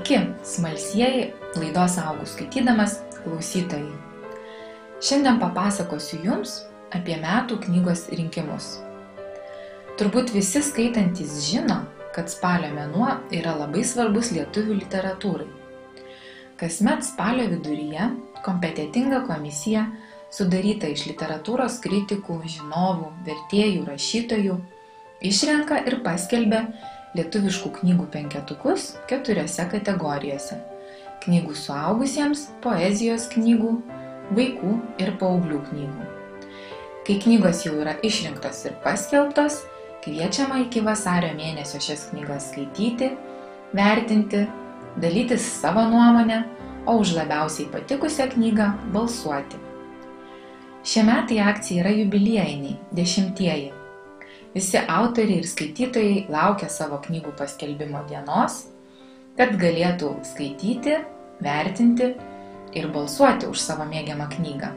Sveiki, smalsieji laidos Augu skaitydamas klausytojai. Šiandien papasakosiu Jums apie metų knygos rinkimus. Turbūt visi skaitantys žino, kad spalio mėnuo yra labai svarbus lietuvių literatūrai. Kasmet spalio viduryje kompetentinga komisija, sudaryta iš literatūros kritikų, žinovų, vertėjų, rašytojų, išrenka ir paskelbia lietuviškų knygų penketukus 4 kategorijose – knygų suaugusiems, poezijos knygų, vaikų ir paauglių knygų. Kai knygos jau yra išrinktos ir paskelbtos, kviečiama iki vasario mėnesio šias knygas skaityti, vertinti, dalytis savo nuomonę, o už labiausiai patikusią knygą balsuoti. Šie metai akcija yra jubiliejiniai, 10-ieji. Visi autoriai ir skaitytojai laukia savo knygų paskelbimo dienos, kad galėtų skaityti, vertinti ir balsuoti už savo mėgiamą knygą.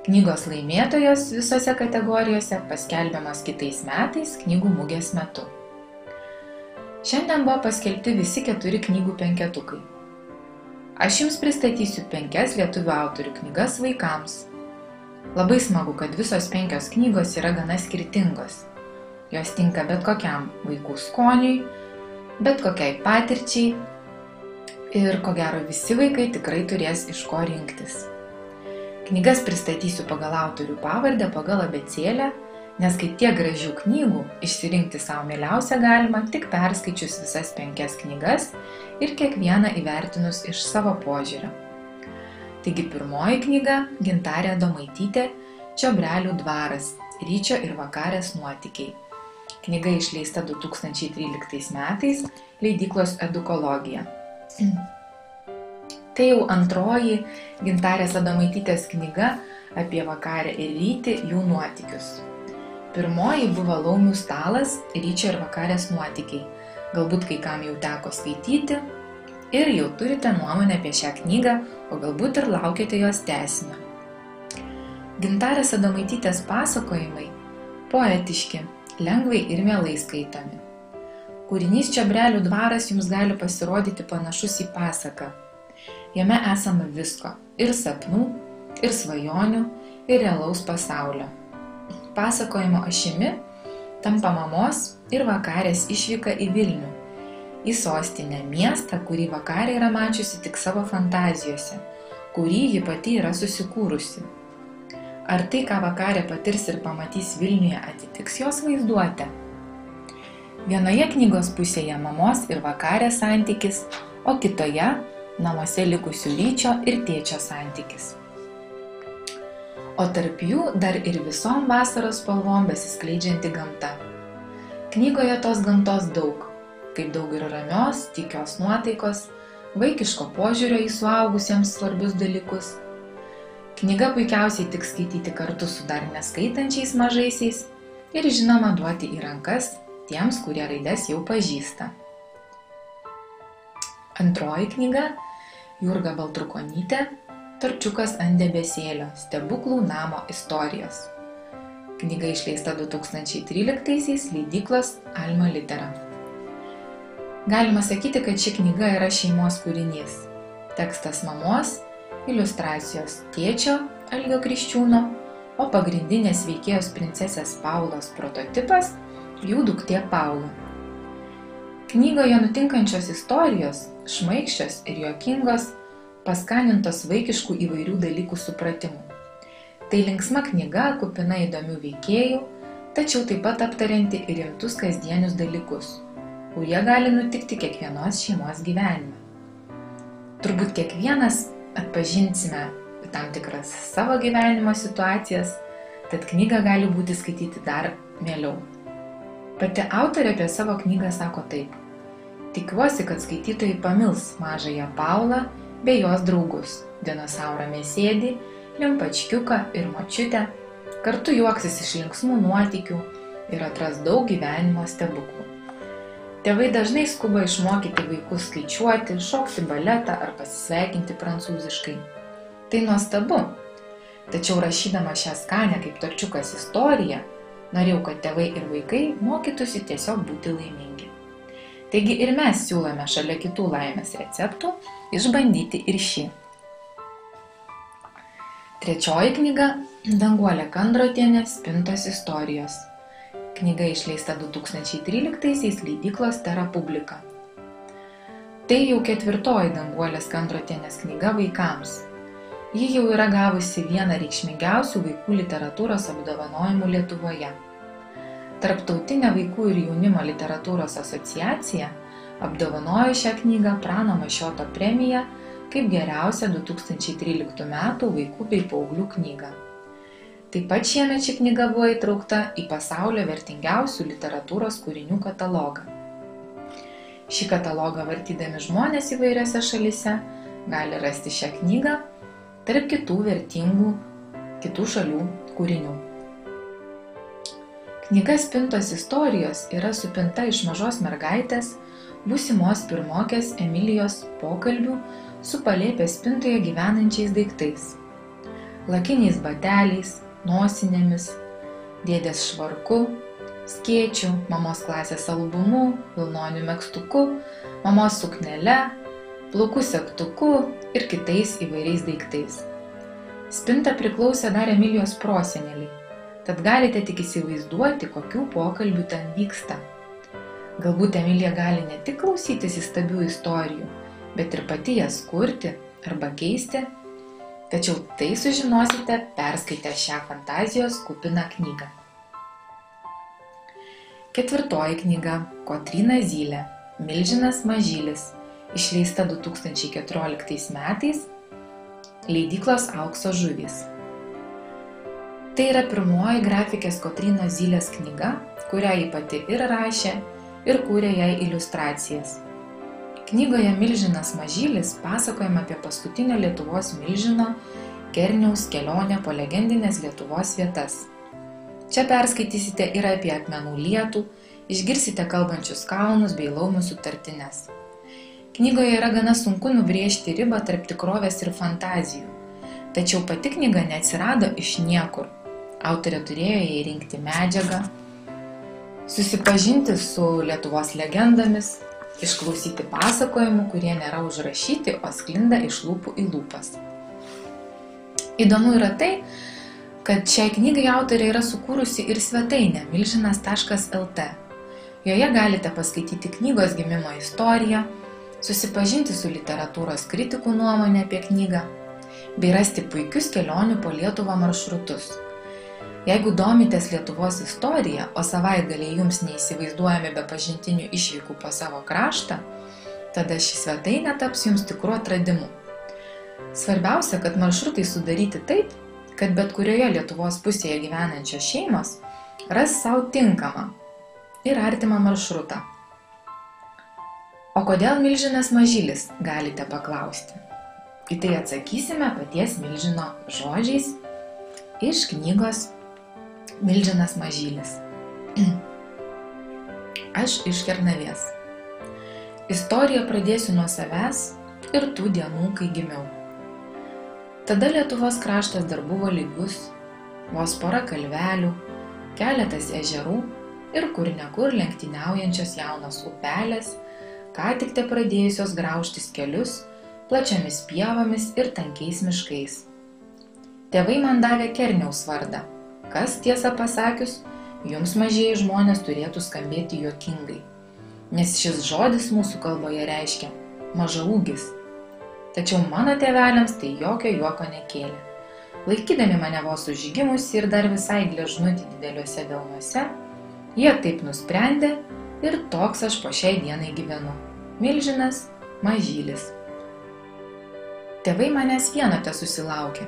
Knygos laimėtojos visose kategorijose paskelbiamas kitais metais knygų mugės metu. Šiandien buvo paskelbti visi 4 knygų penketukai. Aš Jums pristatysiu 5 lietuvių autorių knygas vaikams. Labai smagu, kad visos 5 knygos yra gana skirtingos. Jos tinka bet kokiam vaikų skoniui, bet kokiai patirčiai ir ko gero visi vaikai tikrai turės iš ko rinktis. Knygas pristatysiu pagal autorių pavardę, pagal abėcėlę, nes kaip tiek gražių knygų išsirinkti savo mieliausią galima tik perskaičius visas 5 knygas ir kiekvieną įvertinus iš savo požiūrio. Taigi pirmoji knyga – Gintarė Adomaitytė Čiobrelių dvaras – Ryčio ir vakarės nuotykiai. Knyga išleista 2013 metais leidyklos Edukologija. Tai jau antroji Gintarės Adomaitytės knyga apie vakarę ir rytį jų nuotykius. Pirmoji buvo Laumių stalas – Ryčio ir vakarės nuotykiai. Galbūt kai kam jau teko skaityti ir jau turite nuomonę apie šią knygą, o galbūt ir laukiate jos tęsinio. Gintarės Adomaitytės pasakojimai poetiški, lengvai ir mielai skaitomi. Kūrinys Čiobrelių dvaras Jums gali pasirodyti panašus į pasaką. Jame esama visko – ir sapnų, ir svajonių, ir realaus pasaulio. Pasakojimo ašimi tampa mamos ir vakarės išvyka į Vilnių, į sostinę miestą, kurį vakarė yra mačiusi tik savo fantazijose, kurį ji pati yra susikūrusi. Ar tai, ką vakarė patirs ir pamatys Vilniuje, atitiks jos vaizduotę? Vienoje knygos pusėje mamos ir vakarės santykis, o kitoje namuose likusių Ryčio ir tėčio santykis. O tarp jų dar ir visom vasaros spalvom besiskleidžianti gamta. Knygoje tos gamtos daug, kaip daug ir ramios, tykios nuotaikos, vaikiško požiūrio į suaugusiems svarbius dalykus. Knyga puikiausiai tik skaityti kartu su dar neskaitančiais mažaisiais ir žinoma duoti į rankas tiems, kurie raides jau pažįsta. Antroji knyga – Jurga Baltrukonytė Torčiukas ant debesėlio – Stebuklų namo istorijos. Knyga išleista 2013 leidyklos Alma Litera. Galima sakyti, kad ši knyga yra šeimos kūrinys. Tekstas mamos, iliustracijos tėčio Algio Kriščiūno, o pagrindinės veikėjos princesės Paulos prototipas jų duktė Paula. Knygoje nutinkančios istorijos, šmaikščios ir juokingos, paskanintos vaikiškų įvairių dalykų supratimu. Tai linksma knyga, kupina įdomių veikėjų, tačiau taip pat aptarianti ir rimtus kasdienius dalykus, kurie gali nutikti kiekvienos šeimos gyvenime. Turbūt kiekvienas atpažinsime tam tikras savo gyvenimo situacijas, tad knygą gali būti skaityti dar mieliau. Pati autorė apie savo knygą sako taip: tikiuosi, kad skaitytojai pamils mažąją Paulą bei jos draugus, dinosaurą Mėsėdį, Limpačkiuką ir močiutę, kartu juoksis iš linksmų nuotykių ir atras daug gyvenimo stebuklų. Tėvai dažnai skuba išmokyti vaikus skaičiuoti, šokti baletą ar pasisveikinti prancūziškai. Tai nuostabu. Tačiau rašydama šią skanią kaip Torčiukas istoriją, norėjau, kad tėvai ir vaikai mokytųsi tiesiog būti laimingi. Taigi ir mes siūlome šalia kitų laimės receptų išbandyti ir šį. Trečioji knyga – Danguolė Kandrotienės Spintos istorijos. Knyga išleista 2013-aisiais leidyklos Tera Publika. Tai jau ketvirtoji Danguolės Kandrotienės knyga vaikams. Ji jau yra gavusi vieną reikšmingiausių vaikų literatūros apdovanojimų Lietuvoje. Tarptautinė vaikų ir jaunimo literatūros asociacija apdovanojo šią knygą Prano Mašioto premiją kaip geriausia 2013 metų vaikų bei paauglių knyga. Taip pat šiemet ši knyga buvo įtraukta į pasaulio vertingiausių literatūros kūrinių katalogą. Šį katalogą vartydami žmonės įvairiose šalyse gali rasti šią knygą tarp kitų vertingų kitų šalių kūrinių. Knyga Spintos istorijos yra supinta iš mažos mergaitės, būsimos pirmokės Emilijos pokalbių su palėpės spintoje gyvenančiais daiktais. Lakiniais bateliais, nosinėmis, dėdės švarku, skėčiu, mamos klasės albumu, vilnoniu megztuku, mamos suknele, plaukų segtuku ir kitais įvairiais daiktais. Spinta priklausė dar Emilijos proseneliai, tad galite tik įsivaizduoti, kokių pokalbių ten vyksta. Galbūt Emilija gali ne tik klausytis įstabių istorijų, bet ir pati jas kurti arba keisti, tačiau tai sužinosite perskaitę šią fantazijos kupiną knygą. Ketvirtoji knyga Kotryna Zylė Milžinas mažylis, išleista 2014 metais leidyklos Aukso žuvys. Tai yra pirmoji grafikės Kotrynos Zylės knyga, kurią ji pati ir rašė, ir kūrė jai iliustracijas. Knygoje Milžinas mažylis pasakojama apie paskutinio Lietuvos milžino Kerniaus kelionę po legendinės Lietuvos vietas. Čia perskaitysite ir apie akmenų lietų, išgirsite kalbančius kalnus bei laumių sutartines. Knygoje yra gana sunku nubrėžti ribą tarp tikrovės ir fantazijų, tačiau pati knyga neatsirado iš niekur. Autorė turėjo jai rinkti medžiagą, susipažinti su Lietuvos legendomis, išklausyti pasakojimų, kurie nėra užrašyti, o sklinda iš lūpų į lūpas. Įdomu yra tai, kad šiai knygai autorė yra sukūrusi ir svetainę milžinas.lt. Joje galite paskaityti knygos gimimo istoriją, susipažinti su literatūros kritikų nuomonė apie knygą, bei rasti puikius kelionių po Lietuvą maršrutus. Jeigu domitės Lietuvos istorija, o savaitgaliai jums neįsivaizduojami be pažintinių išvykų po savo kraštą, tada ši svetainė taps jums tikru atradimu. Svarbiausia, kad maršrutai sudaryti taip, kad bet kurioje Lietuvos pusėje gyvenančios šeimos ras savo tinkamą ir artimą maršrutą. O kodėl Milžinas mažylis, galite paklausti. Į tai atsakysime paties Milžino žodžiais iš knygos Milžinas mažylis. Aš iš Kernavės. Istoriją pradėsiu nuo savęs ir tų dienų, kai gimiau. Tada Lietuvos kraštas dar buvo lygus, vos pora kalvelių, keletas ežerų ir kur nekur lenktyniaujančios jaunos upelės, ką tik te pradėjusios graužtis kelius, plačiomis pievomis ir tankiais miškais. Tėvai man davė Kerniaus vardą, kas, tiesą pasakius, jums mažieji žmonės turėtų skambėti juokingai, nes šis žodis mūsų kalboje reiškia mažaūgis. Tačiau mano tėveliams tai jokio juoko nekėlė. Laikydami mane vos užgimusi ir dar visai gležnutį dideliuose delnuose, jie taip nusprendė ir toks aš po šiai dienai gyvenu. Milžinas mažylis. Tėvai manęs vieno tesusilaukė,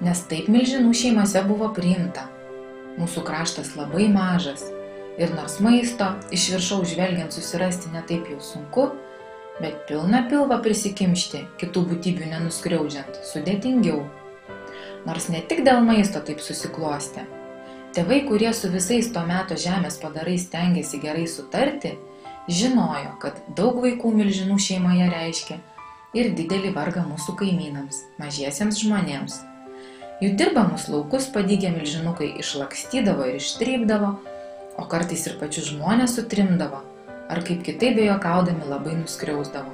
nes taip milžinų šeimose buvo priimta. Mūsų kraštas labai mažas ir nors maisto iš viršaus žvelgiant susirasti ne taip jau sunku, bet pilną pilvą prisikimšti, kitų būtybių nenuskriaudžiant, sudėtingiau. Nors ne tik dėl maisto taip susiklostė. Tėvai, kurie su visais to meto žemės padarais stengiasi gerai sutarti, žinojo, kad daug vaikų milžinų šeimoje reiškia ir didelį vargą mūsų kaimynams, mažiesiems žmonėms. Jų dirbamus laukus padygę milžinukai išlakstydavo ir ištrypdavo, o kartais ir pačius žmonės sutrimdavo, ar kaip kitaip bejuokaudami labai nuskriausdavo.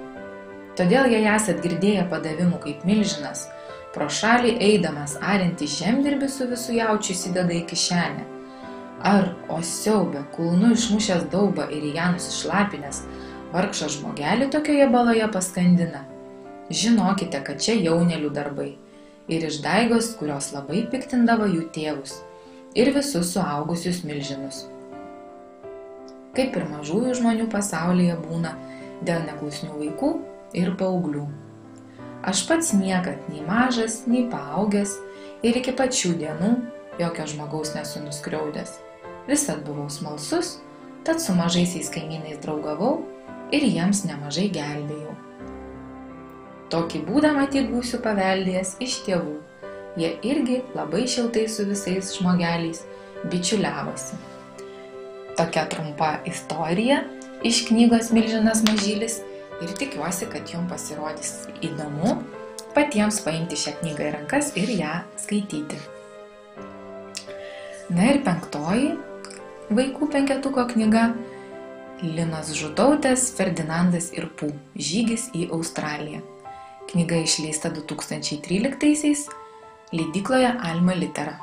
Todėl, jei esat girdėję padavimų, kaip milžinas pro šalį eidamas ariantį žemdirbį su visu jaučiu įsideda į kišenę, ar, o siaube, kulnu išmušęs daubą ir į ją nusišlapinęs, vargšą žmogelį tokioje baloje paskandina. Žinokite, kad čia jaunelių darbai ir išdaigos, kurios labai piktindavo jų tėvus ir visus suaugusius milžinus. Kaip ir mažųjų žmonių pasaulyje būna dėl neklusnių vaikų ir paauglių. Aš pats niekad nei mažas, nei paaugęs ir iki pačių dienų jokio žmogaus nesu nuskriaudęs. Visad buvau smalsus, tad su mažaisiais kaimynais draugavau ir jiems nemažai gelbėjau. Tokį būdą matyt būsiu paveldėjęs iš tėvų. Jie irgi labai šiltai su visais žmogeliais bičiuliavosi. Tokia trumpa istorija iš knygos Milžinas Mažylis ir tikiuosi, kad jums pasirodys įdomu patiems paimti šią knygą į rankas ir ją skaityti. Na ir 5. vaikų penketuko knyga Linos Žutautės Ferdinandas ir Pū. Žygis į Australiją. Knyga išleista 2013-aisiais leidykloje Alma Litera.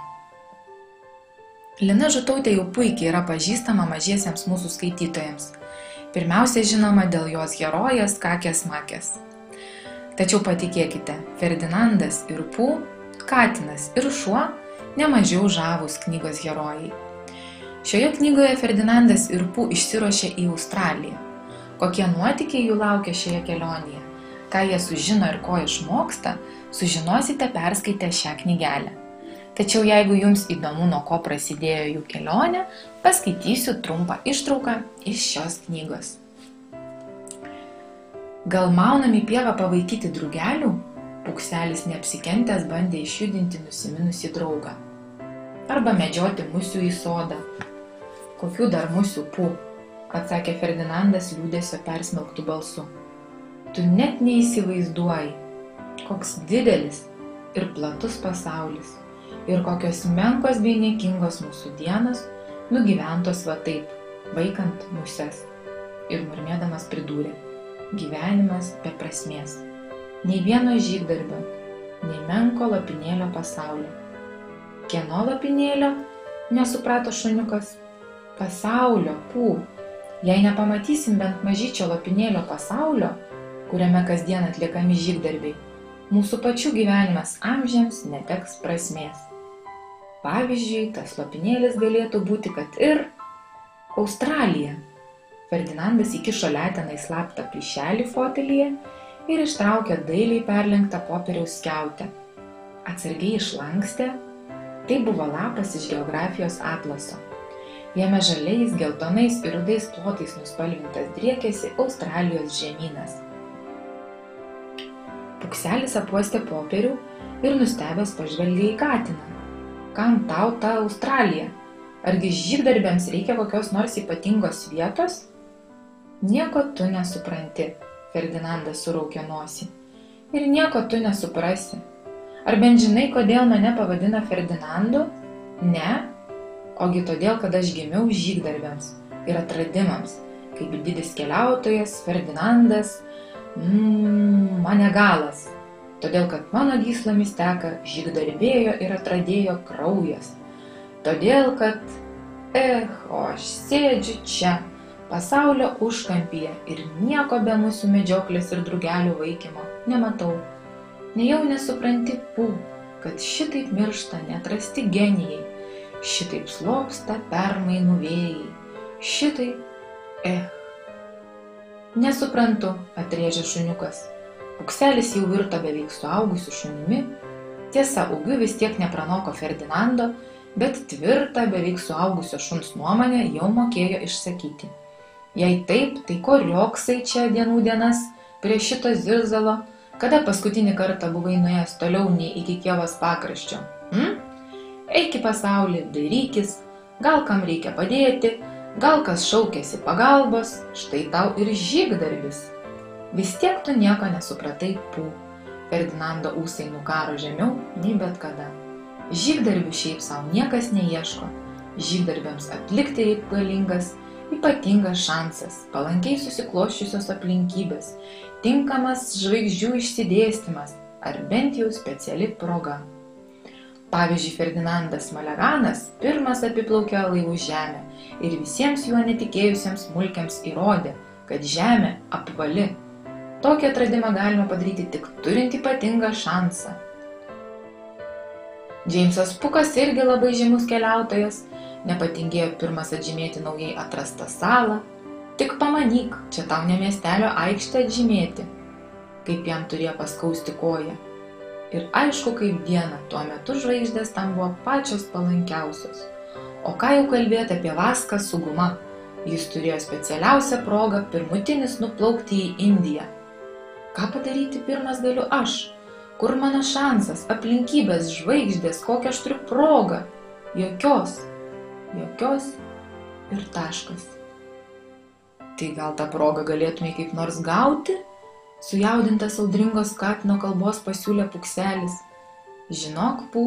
Lina Žutautė jau puikiai yra pažįstama mažiesiems mūsų skaitytojams. Pirmiausia žinoma dėl jos herojės Kakės Makės. Tačiau patikėkite, Ferdinandas ir Pū, katinas ir šuo, nemažiau žavūs knygos herojai. Šioje knygoje Ferdinandas ir Pū išsiruošė į Australiją. Kokie nuotykiai jų laukia šioje kelionėje, ką jie sužino ir ko išmoksta, sužinosite perskaitę šią knygelę. Tačiau jeigu jums įdomu, nuo ko prasidėjo jų kelionė, paskaitysiu trumpą ištrauką iš šios knygos. Gal maunami pievą pavaikyti drugelių, Pukselis neapsikentęs bandė išjudinti nusiminusį draugą. Arba medžioti musių į sodą. Kokių dar musių, Pū, atsakė Ferdinandas liūdesio persmelktu balsu. Tu net neįsivaizduoji, koks didelis ir platus pasaulis. Ir kokios menkos bei niekingos mūsų dienos nugyventos va taip, vaikant muses. Ir murmėdamas pridūrė, gyvenimas be prasmės. Nei vieno žygdarbio, nei menko lopinėlio pasaulio. Kieno lopinėlio? Nesuprato šuniukas. Pasaulio, Pū. Jei nepamatysim bent mažyčio lopinėlio pasaulio, kuriame kasdien atliekami žygdarbiai, mūsų pačių gyvenimas amžiams neteks prasmės. Pavyzdžiui, tas lopinėlis galėtų būti, kad ir Australija. Ferdinandas įkišo leteną į slaptą plyšelį fotelyje ir ištraukė dailiai perlenktą popieriaus skiautę. Atsargiai išlankstė, tai buvo lapas iš geografijos atlaso. Jame žaliais, geltonais ir rudais plotais nuspalvintas driekėsi Australijos žemynas. Pukselis apuostė popierių ir nustebęs pažvelgė į katiną. Kam tau ta Australija? Argi žygdarbiams reikia kokios nors ypatingos vietos? Nieko tu nesupranti, Ferdinandas suraukė nosį. Ir nieko tu nesuprasi. Ar bent žinai, kodėl mane pavadina Ferdinandu? Ne, ogi todėl, kad aš gimiau žygdarbiams ir atradimams, kaip didis keliautojas Ferdinandas Manegalas. Todėl, kad mano gyslomis teka žygdarbėjo ir atradėjo kraujas. Todėl, kad, o aš sėdžiu čia, pasaulio užkampyje ir nieko be mūsų medžioklės ir drugelių vaikymo nematau. Nejau nesupranti, Pū, kad šitaip miršta neatrasti genijai, šitaip slopsta permainų vėjai, šitaip, Nesuprantu, atrėžė šuniukas. Pukselis jau virto beveik suaugusiu šunimi. Tiesa, ūgiu vis tiek nepranoko Ferdinando, bet tvirtą beveik suaugusio šuns nuomonę jau mokėjo išsakyti. Jei taip, tai ko rioksai čia dienų dienas prie šito zirzalo, kada paskutinį kartą buvai nuėjęs toliau nei iki Kievos pakraščio? Eik į pasaulį, dairykis, gal kam reikia padėti, gal kas šaukėsi pagalbos, štai tau ir žygdarbis. Vis tiek tu nieko nesupratai, Pū. Ferdinando ūsai nukaro žemiau nei bet kada. Žygdarbių šiaip savo niekas neieško. Žygdarbiams atlikti reikalingas ypatingas šansas, palankiai susiklosčiusios aplinkybės, tinkamas žvaigždžių išsidėstymas ar bent jau speciali proga. Pavyzdžiui, Ferdinandas Maleranas pirmas apiplaukė laivų Žemę ir visiems juo netikėjusiems mulkiams įrodė, kad Žemė apvali. Tokį atradimą galima padaryti tik turint ypatingą šansą. Džeimsas Pukas irgi labai žymus keliautojas, nepatingėjo pirmas atžymėti naujai atrastą salą. Tik pamanyk, čia tau ne miestelio aikštę atžymėti, kaip jam turėjo paskausti koją. Ir aišku, kaip diena, tuo metu žvaigždės tam buvo pačios palankiausios. O ką jau kalbėti apie Vaską su guma? Jis turėjo specialiausią progą pirmutinis nuplaukti į Indiją. Ką padaryti pirmas galiu aš? Kur mano šansas, aplinkybės, žvaigždės, kokią aš turiu progą? Jokios ir taškas. Tai gal tą progą galėtumei kaip nors gauti? Sujaudintas audringos katino kalbos pasiūlė Pukselis. Žinok, Pū,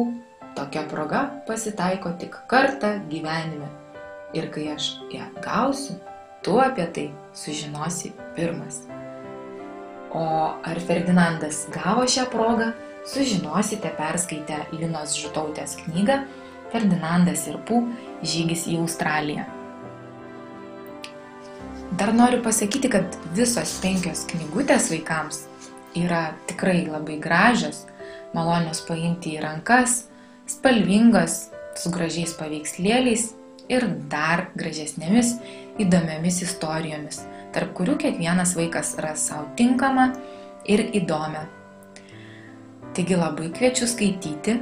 tokia proga pasitaiko tik kartą gyvenime. Ir kai aš ją gausiu, tu apie tai sužinosi pirmas. O ar Ferdinandas gavo šią progą, sužinosite perskaitę Linos Žutautės knygą Ferdinandas ir Pū žygis į Australiją. Dar noriu pasakyti, kad visos 5 knygutės vaikams yra tikrai labai gražios, malonios paimti į rankas, spalvingas, su gražiais paveikslėliais ir dar gražesnėmis, įdomiomis istorijomis, tarp kurių kiekvienas vaikas ras savo tinkamą ir įdomią. Taigi labai kviečiu skaityti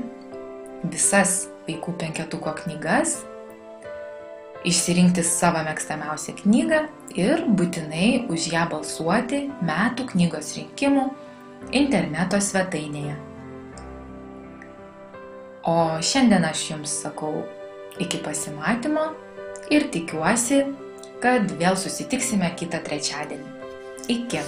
visas vaikų 5-tuko knygas, išsirinkti savo mėgstamiausią knygą ir būtinai už ją balsuoti metų knygos rinkimų interneto svetainėje. O šiandien aš jums sakau iki pasimatymo ir tikiuosi, kad vėl susitiksime kitą trečiadienį. Iki!